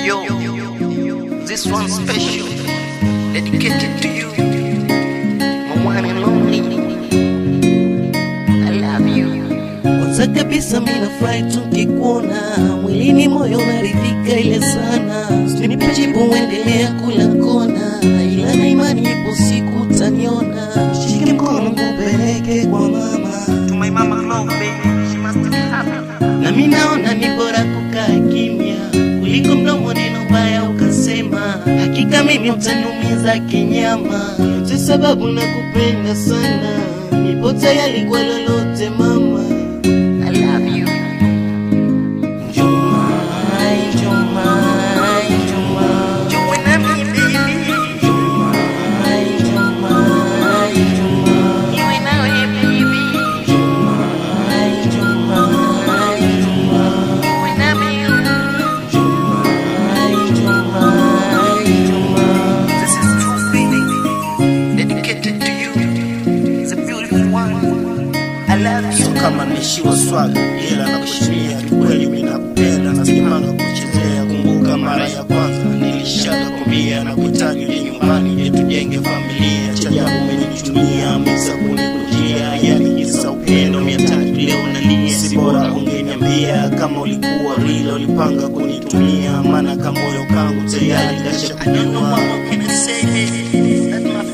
Yo, this one's special, dedicated to you, my one and only. I love you. Kwanza kabisa mimi nafurahi tukikuona, mwilini moyo unaridhika ile sana. Usinipe jibu uendelea kula kona, ila na imani ipo siku utaniona. Shike mkono nikupeleke kwa mama, To my mama love baby, she must be happy. na mimi naona ni bora kukaa kimya kuliko mdomo neno baya ukasema. Hakika mimi utaniumiza kinyama, yote sababu nakupenda sana. Nipo tayari kwa lolote mama. I love you. So kama nishiwa swali ila na kushimia kweli mimi nakupenda na simanga kuchezea. Kumbuka mara ya kwanza nilishaka kumbia na kuhitaji uje nyumbani yetu jenge familia. Cha ajabu umenitumia misa kunikujia, yani kisa upendo 300 leo nalia. Si bora ungeniambia kama ulikuwa real ulipanga kunitumia, maana kama moyo kangu tayari kashakunywa. Can I say this? That my